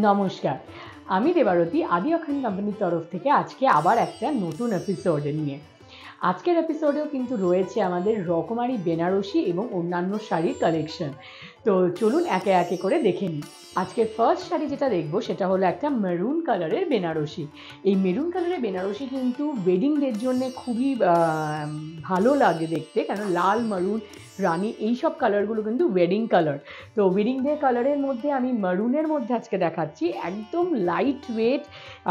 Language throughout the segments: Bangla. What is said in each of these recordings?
নমস্কার, আমি দেবারতী আদি অখান কোম্পানির তরফ থেকে আজকে আবার একটা নতুন এপিসোড নিয়ে। আজকের এপিসোডেও কিন্তু রয়েছে আমাদের রকমারি বেনারসি এবং অন্যান্য শাড়ির কালেকশন। তো চলুন একে একে করে দেখে নিই। আজকের ফার্স্ট শাড়ি যেটা দেখবো সেটা হলো একটা মেরুন কালারের বেনারসি। এই মেরুন কালারের বেনারসি কিন্তু ওয়েডিং ডের জন্য খুবই ভালো লাগে দেখতে, কারণ লাল, মারুন, রানি এইসব কালারগুলো কিন্তু ওয়েডিং কালার। তো ওয়েডিং ডে কালারের মধ্যে আমি মারুনের মধ্যে আজকে দেখাচ্ছি, একদম লাইট ওয়েট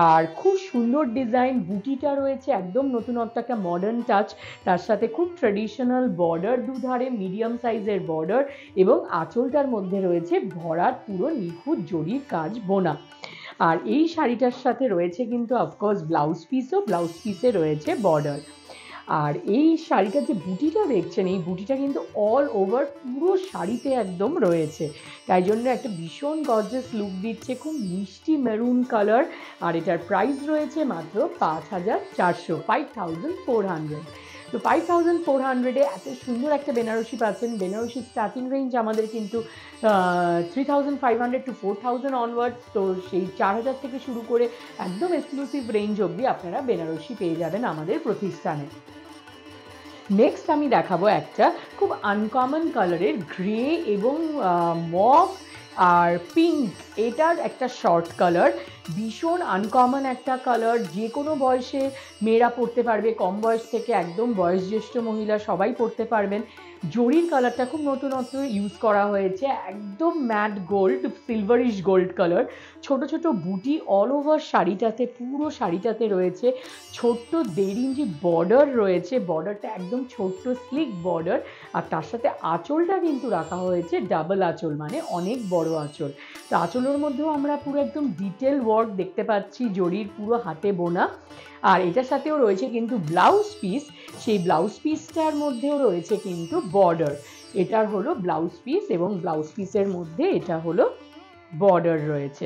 আর খুব সুন্দর ডিজাইন। বুটিটা রয়েছে একদম নতুনত্ব, একটা মডার্ন টাচ, তার সাথে খুব ট্র্যাডিশনাল বর্ডার, দুধারে মিডিয়াম সাইজের বর্ডার, এবং আঁচলটার মধ্যে রয়েছে ভরাট পুরো নিখুঁত জরির কাজ বোনা। আর এই শাড়িটার সাথে রয়েছে কিন্তু অফকোর্স ব্লাউজ পিসে রয়েছে বর্ডার। আর এই শাড়িটার যে বুটিটা দেখছেন, এই বুটিটা কিন্তু অল ওভার পুরো শাড়িতে একদম রয়েছে, তাই জন্য একটা ভীষণ গর্জাস লুক দিচ্ছে, খুব মিষ্টি মেরুন কালার। আর এটার প্রাইস রয়েছে মাত্র 5400, 5400। তো 5400-এ এত সুন্দর একটা বেনারসি পাচ্ছেন। বেনারসির স্টার্টিং রেঞ্জ আমাদের কিন্তু 3500 to 4000 অনওয়ার্ডস। তো সেই 4000 থেকে শুরু করে একদম এক্সক্লুসিভ রেঞ্জ অবধি আপনারা বেনারসি পেয়ে যাবেন আমাদের প্রতিষ্ঠানে। নেক্সট আমি দেখাবো একটা খুব আনকমন কালারের গ্রে এবং মভ আর পিঙ্ক, এটার একটা শর্ট কালার, ভীষণ আনকমন একটা কালার। যে কোনো বয়সে মেয়েরা পরতে পারবে, কম বয়স থেকে একদম বয়োজ্যেষ্ঠ মহিলা সবাই পরতে পারবেন। জরির কালারটা খুব নতুনত্ব ইউজ করা হয়েছে, একদম mat gold, silverish gold colour. ছোট ছোট বুটি অল ওভার শাড়িটাতে, পুরো শাড়িটাতে রয়েছে। ছোট্ট 1.5 ইঞ্চি বর্ডার রয়েছে, বর্ডারটা একদম ছোট্ট স্লিক বর্ডার। আর তার সাথে আঁচলটা কিন্তু রাখা হয়েছে ডাবল আঁচল, মানে অনেক বড় আঁচল। তো আঁচলের মধ্যেও আমরা পুরো একদম ডিটেল ওয়ার্ক দেখতে পাচ্ছি, জরির পুরো হাতে বোনা। আর এটার সাথেও রয়েছে কিন্তু ব্লাউজ পিস, সেই ব্লাউজ পিসটার মধ্যেও রয়েছে কিন্তু বর্ডার। এটার হলো ব্লাউজ পিস, এবং ব্লাউজ পিসের মধ্যে এটা হলো বর্ডার রয়েছে।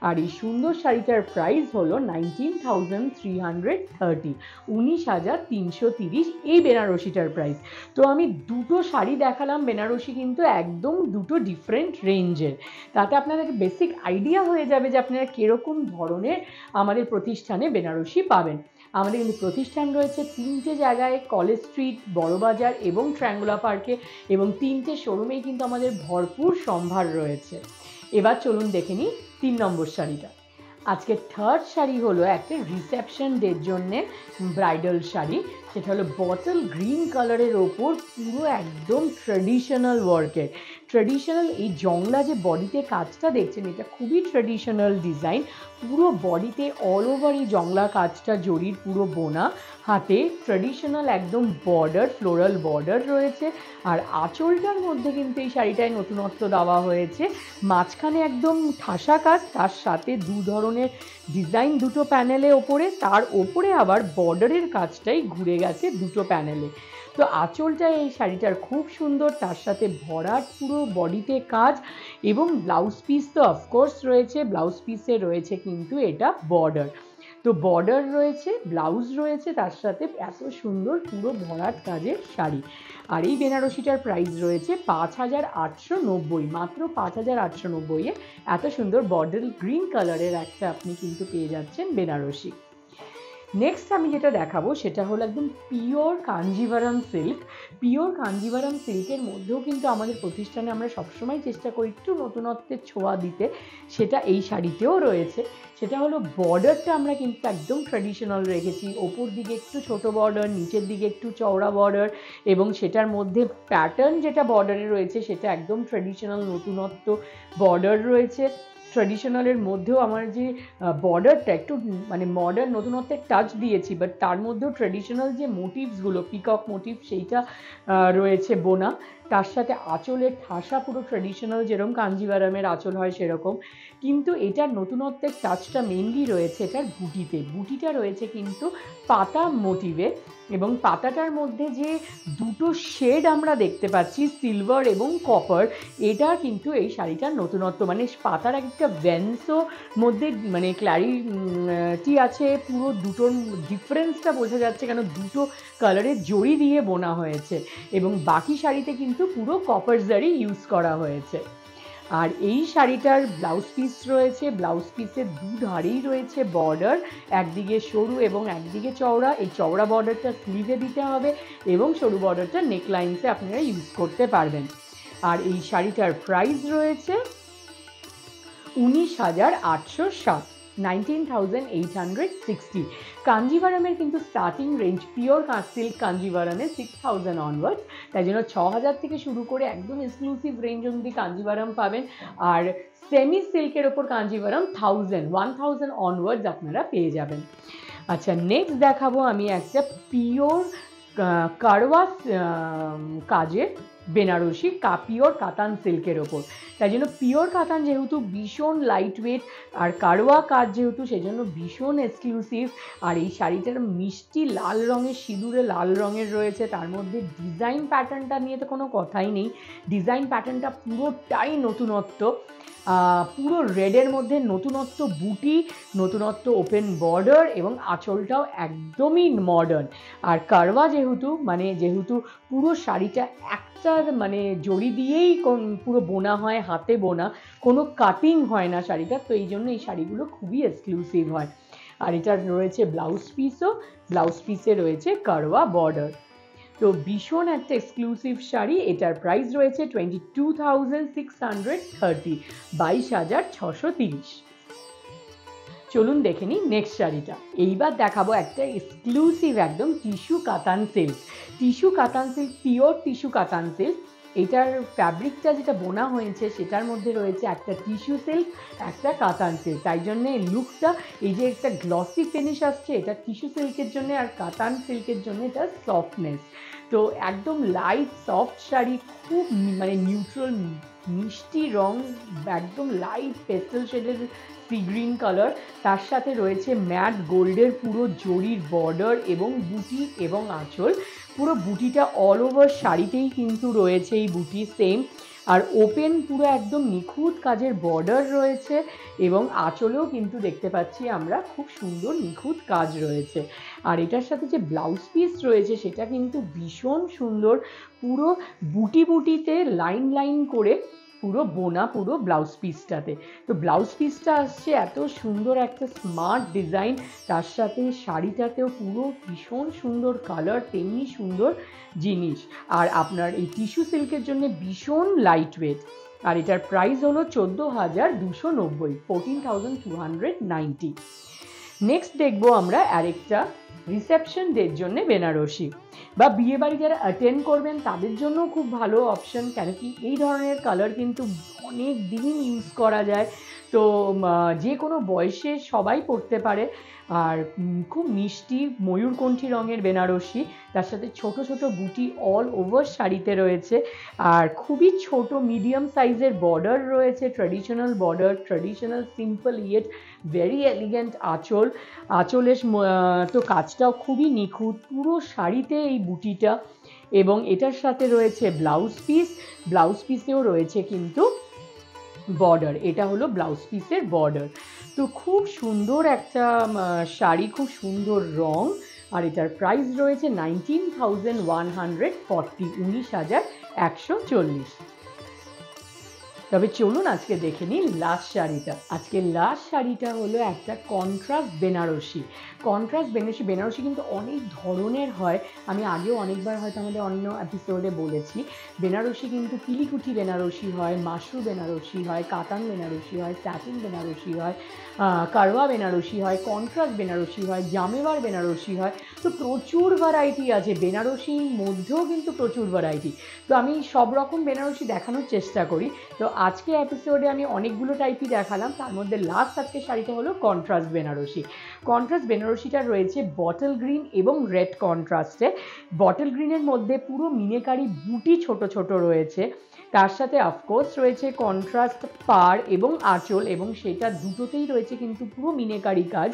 আর এই সুন্দর শাড়িটার প্রাইস হলো 19,330, 19,330 এই বেনারসিটার প্রাইস। তো আমি দুটো শাড়ি দেখালাম বেনারসি, কিন্তু একদম দুটো ডিফারেন্ট রেঞ্জের, তাতে আপনাদের বেসিক আইডিয়া হয়ে যাবে যে আপনারা কীরকম ধরনের আমাদের প্রতিষ্ঠানে বেনারসি পাবেন। আমাদের কিন্তু প্রতিষ্ঠান রয়েছে 3টে জায়গায়, কলেজ স্ট্রিট, বড়বাজার এবং ট্রায়াঙ্গুলার পার্কে, এবং 3টে শোরুমেই কিন্তু আমাদের ভরপুর সম্ভার রয়েছে। এবার চলুন দেখে নিই 3 নম্বর শাড়িটা। আজকে থার্ড শাড়ি হলো একটা রিসেপশন ডের জন্যে ব্রাইডাল শাড়ি, সেটা হলো বটল গ্রিন কালারের ওপর পুরো একদম ট্র্যাডিশনাল ওয়ার্কের। ট্র্যাডিশনাল এই জংলা যে বডিতে কাজটা দেখছেন, এটা খুবই ট্র্যাডিশনাল ডিজাইন। পুরো বডিতে অল ওভার এই জংলা কাজটা জরির পুরো বোনা, হাতে ট্র্যাডিশনাল একদম বর্ডার, ফ্লোরাল বর্ডার রয়েছে। আর আঁচলটার মধ্যে কিন্তু এই শাড়িটায় নতুনত্ব দেওয়া হয়েছে, মাঝখানে একদম ঠাসা কাজ, তার সাথে দু ধরনের ডিজাইন দুটো প্যানেলে ওপরে, তার ওপরে আবার বর্ডারের কাজটাই ঘুরে গেছে দুটো প্যানেলে। তো আঁচলটা এই শাড়িটার খুব সুন্দর, তার সাথে ভরাট পুরো বডিতে কাজ, এবং ব্লাউজ পিস তো অফকোর্স রয়েছে, ব্লাউজ পিসে রয়েছে কিন্তু এটা বর্ডার। তো বর্ডার রয়েছে, ব্লাউজ রয়েছে, তার সাথে এত সুন্দর পুরো ভরাট কাজের শাড়ি। আর এই বেনারসিটার প্রাইস রয়েছে 5,890, মাত্র 5,890-এ এত সুন্দর বটল গ্রিন কালারের একটা আপনি কিন্তু পেয়ে যাচ্ছেন বেনারসি। নেক্সট আমি যেটা দেখাবো সেটা হলো একদম pure Kanjivaram silk. Pure Kanjivaram সিল্কের মধ্যেও কিন্তু আমাদের প্রতিষ্ঠানে আমরা সবসময় চেষ্টা করি একটু নতুনত্বের ছোঁয়া দিতে, সেটা এই শাড়িতেও রয়েছে। সেটা হলো বর্ডারটা আমরা কিন্তু একদম ট্র্যাডিশনাল রেখেছি, ওপর দিকে একটু ছোট বর্ডার, নিচের দিকে একটু চওড়া বর্ডার, এবং সেটার মধ্যে প্যাটার্ন যেটা বর্ডারে রয়েছে সেটা একদম ট্র্যাডিশনাল নতুনত্ব বর্ডার রয়েছে। ট্র্যাডিশনালের মধ্যেও আমার যে বর্ডারটা একটু মানে মডার্ন নতুনত্বের টাচ দিয়েছি, বাট তার মধ্যেও ট্র্যাডিশনাল যে মোটিভসগুলো, পিকক মোটিভ, সেইটা রয়েছে বোনা। তার সাথে আঁচলের ঠাসা পুরো ট্র্যাডিশনাল যেরকম কাঞ্জিভারামের আঁচল হয় সেরকম, কিন্তু এটার নতুনত্বের টাচটা মেনলি রয়েছে এটার বুটিতে। বুটিটা রয়েছে কিন্তু পাতা মোটিভে, এবং পাতাটার মধ্যে যে দুটো শেড আমরা দেখতে পাচ্ছি, সিলভার এবং কপার, এটা কিন্তু এই শাড়িটার নতুনত্ব। মানে পাতার একটা ভ্যান্সও মধ্যে মানে ক্ল্যারিটি আছে, পুরো দুটোর ডিফারেন্সটা বোঝা যাচ্ছে, কেন দুটো কালারের জড়ি দিয়ে বোনা হয়েছে, এবং বাকি শাড়িতে কিন্তু পুরো কপার জারি ইউজ করা হয়েছে। আর এই শাড়িটার ব্লাউজ পিস রয়েছে, ব্লাউজ পিসের দুধারেই রয়েছে বর্ডার, একদিকে সরু এবং একদিকে চওড়া। এই চওড়া বর্ডারটা স্লিভে দিতে হবে এবং সরু বর্ডারটা নেকলাইন্সে আপনারা ইউজ করতে পারবেন। আর এই শাড়িটার প্রাইস রয়েছে 19,860, 19,860। কাঞ্জিভারামের কিন্তু স্টার্টিং রেঞ্জ পিওর সিল্ক কাঞ্জিভারামে 6,000 অনওয়ার্ডস, তাই জন্য 6,000 থেকে শুরু করে একদম এক্সক্লুসিভ রেঞ্জ অবধি কাঞ্জিভারাম পাবেন। আর সেমি সিল্কের ওপর কাঞ্জিভারাম 1,000 অনওয়ার্ডস আপনারা পেয়ে যাবেন। আচ্ছা, নেক্সট দেখাবো আমি একটা পিওর কারওয়া কাজের বেনারসি পিওর কাতান সিল্কের ওপর। তাই জন্য পিওর কাতান যেহেতু ভীষণ লাইট ওয়েট, আর কারওয়া কাজ যেহেতু সেজন্য ভীষণ এক্সক্লুসিভ। আর এই শাড়িটার মিষ্টি লাল রঙের, সিঁদুরে লাল রঙের রয়েছে, তার মধ্যে ডিজাইন প্যাটার্নটা নিয়ে তো কোনো কথাই নেই। ডিজাইন প্যাটার্নটা পুরোটাই নতুনত্ব, পুরো রেডের মধ্যে নতুনত্ব বুটি, নতুনত্ব ওপেন বর্ডার এবং আঁচলটাও একদমই মডার্ন। আর কারওয়া যেহেতু পুরো শাড়িটা একটা জড়ি দিয়েই পুরো বোনা হয়, হাতে বোনা, কোনো কাটিং হয় না শাড়িটা, তো এই জন্য এই শাড়িগুলো খুবই এক্সক্লুসিভ হয়। আর এটার রয়েছে ব্লাউজ পিসও, ব্লাউজ পিসে রয়েছে কারওয়া বর্ডার। তো ভীষণ একটা এক্সক্লুসিভ শাড়ি। এটার প্রাইস রয়েছে 22,630, 22,630। চলুন দেখে নিই নেক্সট শাড়িটা। এইবার দেখাবো একটা এক্সক্লুসিভ একদম টিস্যু কাতান সিল্ক। টিস্যু কাতান সিল্ক, পিওর টিস্যু কাতান সিল্ক। এটার ফ্যাব্রিকটা যেটা বোনা হয়েছে সেটার মধ্যে রয়েছে একটা টিস্যু সিল্ক, একটা কাতান সিল্ক, তাই জন্য লুকটা এই যে একটা গ্লসি ফিনিশ আসছে, এটা টিস্যু সিল্কের জন্য, আর কাতান সিল্কের জন্য এটা সফটনেস। তো একদম লাইট সফট শাড়ি, খুব নিউট্রাল মিষ্টি রং, একদম লাইট পেস্টেল শেডের সি গ্রিন কালার, তার সাথে রয়েছে ম্যাট গোল্ডের পুরো জরির বর্ডার এবং বুটি এবং আঁচল। পুরো বুটিটা অল ওভার শাড়িতেই কিন্তু রয়েছে এই বুটি সেম। আর ওপেন পুরো একদম নিখুঁত কাজের বর্ডার রয়েছে এবং আঁচলেও কিন্তু দেখতে পাচ্ছি আমরা খুব সুন্দর নিখুঁত কাজ রয়েছে। আর এটার সাথে যে ব্লাউজ পিস রয়েছে সেটা কিন্তু ভীষণ সুন্দর, পুরো বুটি বুটিতে লাইন লাইন করে পুরো বোনা পুরো ব্লাউজ পিসটাতে। তো ব্লাউজ পিসটা আসছে এত সুন্দর একটা স্মার্ট ডিজাইন, তার সাথে শাড়িটাতেও পুরো ভীষণ সুন্দর কালার, তেমনি সুন্দর জিনিস। আর আপনার এই টিস্যু সিল্কের জন্য ভীষণ লাইট ওয়েট। আর এটার প্রাইস হলো 14,290, 14,290। নেক্সট দেখবো আমরা আরেকটা রিসেপশন ডের জন্য বেনারসি, বা বিয়ে বাড়ি যারা অ্যাটেন্ড করবেন তাদের জন্য খুব ভালো অপশন, কেন কি এই ধরনের কালার কিন্তু অনেক দিন ইউজ করা যায়, তো যে কোনো বয়সে সবাই পরতে পারে। আর খুব মিষ্টি ময়ূরকণ্ঠী রঙের বেনারসি, তার সাথে ছোট ছোট বুটি অল ওভার শাড়িতে রয়েছে, আর খুবই ছোট মিডিয়াম সাইজের বর্ডার রয়েছে, traditional border, traditional simple yet very elegant আঁচল। আঁচলের তো কাজটাও খুবই নিখুঁত পুরো শাড়িতে এই বুটিটা, এবং এটার সাথে রয়েছে ব্লাউজ পিস, ব্লাউজ পিসেও রয়েছে কিন্তু বর্ডার, এটা হলো ব্লাউজ পিসের বর্ডার। তো খুব সুন্দর একটা শাড়ি, খুব সুন্দর রং। আর এটার প্রাইস রয়েছে 19,140, 19,140। তবে চলুন আজকে দেখে নিই লাস্ট শাড়িটা। আজকে লাস্ট শাড়িটা হলো একটা কন্ট্রাস্ট বেনারসি। কন্ট্রাস্ট বেনারসি কিন্তু অনেক ধরনের হয়, আমি আগেও অনেকবার হয়তো আমাদের অন্য এপিসোডে বলেছি। বেনারসি কিন্তু কিলিকুঠি বেনারসি হয়, মাশরু বেনারসি হয়, কাতান বেনারসি হয়, স্যাটিন বেনারসি হয়, কারওয়া বেনারসি হয়, কন্ট্রাস্ট বেনারসি হয়, জামেওয়ার বেনারসি হয়। তো প্রচুর ভ্যারাইটি আছে, বেনারসির মধ্যেও কিন্তু প্রচুর ভ্যারাইটি। তো আমি সব রকম বেনারসি দেখানোর চেষ্টা করি। তো আজকে এপিসোডে আমি অনেকগুলো টাইপই দেখালাম, তার মধ্যে লাস্ট আজকে শাড়িটা হলো কন্ট্রাস্ট বেনারসি। কন্ট্রাস্ট বেনারসিটা রয়েছে বটল গ্রিন এবং রেড কন্ট্রাস্টে। বটল গ্রিনের মধ্যে পুরো মিনেকারি বুটি ছোট ছোট রয়েছে, তার সাথে অফকোর্স রয়েছে কন্ট্রাস্ট পাড় এবং আঁচল, এবং সেটা দুটোতেই রয়েছে কিন্তু পুরো মিনেকারি কাজ।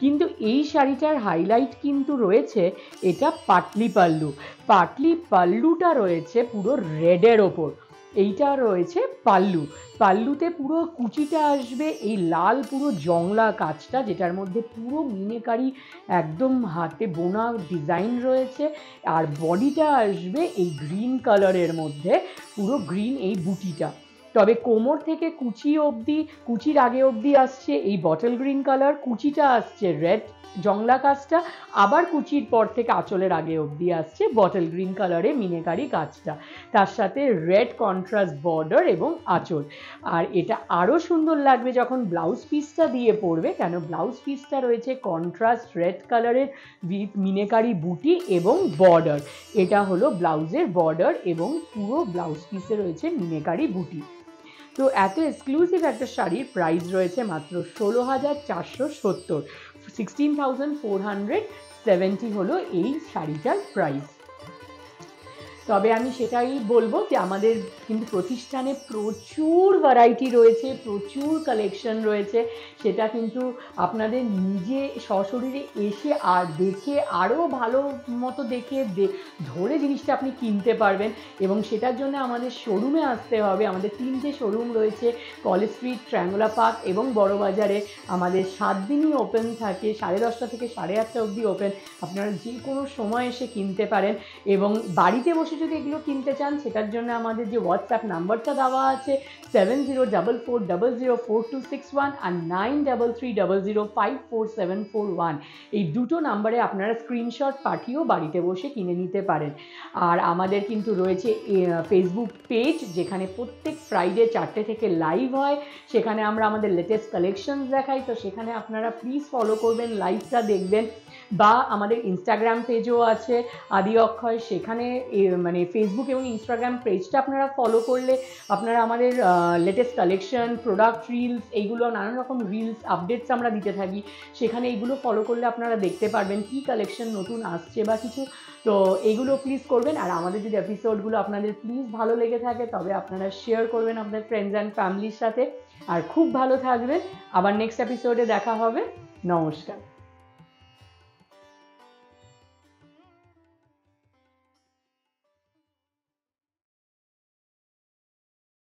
কিন্তু এই শাড়িটার হাইলাইট কিন্তু রয়েছে এটা পাটলি পাল্লু। পাটলি পাল্লুটা রয়েছে পুরো রেডের ওপর, এইটা রয়েছে পাল্লু। পাল্লুতে পুরো কুচিটা আসবে এই লাল পুরো জংলা কাজটা, যেটার মধ্যে পুরো মিনেকারি একদম হাতে বোনা ডিজাইন রয়েছে। আর বডিটা আসবে এই গ্রিন কালারের মধ্যে, পুরো গ্রিন এই বুটিটা। তবে কোমর থেকে কুচি অবধি, কুচির আগে অবধি আসছে এই বটল গ্রিন কালার, কুচিটা আসছে রেড জংলা কাজটা, আবার কুচির পর থেকে আঁচলের আগে অবধি আসছে বটল গ্রিন কালারে মিনেকারি কাজটা, তার সাথে রেড কন্ট্রাস্ট বর্ডার এবং আঁচল। আর এটা আরও সুন্দর লাগবে যখন ব্লাউজ পিসটা দিয়ে পরবে, কেন ব্লাউজ পিসটা রয়েছে কন্ট্রাস্ট রেড কালারের উইথ মিনেকারি বুটি এবং বর্ডার। এটা হলো ব্লাউজের বর্ডার এবং পুরো ব্লাউজ পিসে রয়েছে মিনেকারি বুটি। তো এত এক্সক্লুসিভ একটা শাড়ির প্রাইস রয়েছে মাত্র 16,470, 16,470 হলো এই শাড়িটার প্রাইস। তবে আমি সেটাই বলবো যে আমাদের কিন্তু প্রতিষ্ঠানে প্রচুর ভ্যারাইটি রয়েছে, প্রচুর কালেকশন রয়েছে, সেটা কিন্তু আপনাদের নিজে সশরীরে এসে আর দেখে আরও ভালো মতো দেখে ধরে জিনিসটা আপনি কিনতে পারবেন। এবং সেটার জন্য আমাদের শোরুমে আসতে হবে। আমাদের 3টে শোরুম রয়েছে, কলেজ স্ট্রিট, ট্রায়াঙ্গুলার পার্ক এবং বড়বাজারে। আমাদের 7 দিনই ওপেন থাকে, 10:30 থেকে 8:30 অবধি ওপেন। আপনারা যে কোনো সময় এসে কিনতে পারেন। এবং বাড়িতে বসে যদি এগুলো কিনতে চান সেটার জন্য আমাদের যে হোয়াটসঅ্যাপ নাম্বারটা দেওয়া আছে 7044004261 আর 9330054741, এই দুটো নাম্বারে আপনারা স্ক্রিনশট পাঠিয়েও বাড়িতে বসে কিনে নিতে পারেন। আর আমাদের কিন্তু রয়েছে ফেসবুক পেজ, যেখানে প্রত্যেক ফ্রাইডে 4টে থেকে লাইভ হয়, সেখানে আমরা আমাদের লেটেস্ট কালেকশনস দেখাই। তো সেখানে আপনারা প্লিজ ফলো করবেন, লাইভটা দেখবেন। বা আমাদের ইনস্টাগ্রাম পেজও আছে আদি অক্ষয়, সেখানে মানে ফেসবুক এবং ইনস্টাগ্রাম পেজটা আপনারা ফলো করলে আপনারা আমাদের লেটেস্ট কালেকশন, প্রোডাক্ট রিলস, এইগুলো নানান রকম রিলস আপডেটস আমরা দিতে থাকি, সেখানে এইগুলো ফলো করলে আপনারা দেখতে পারবেন কি কালেকশন নতুন আসছে বা কিছু। তো এইগুলো প্লিজ করবেন। আর আমাদের যদি এপিসোডগুলো আপনাদের প্লিজ ভালো লেগে থাকে তবে আপনারা শেয়ার করবেন আপনাদের ফ্রেন্ডস অ্যান্ড ফ্যামিলির সাথে। আর খুব ভালো থাকবেন। আবার নেক্সট এপিসোডে দেখা হবে। নমস্কার।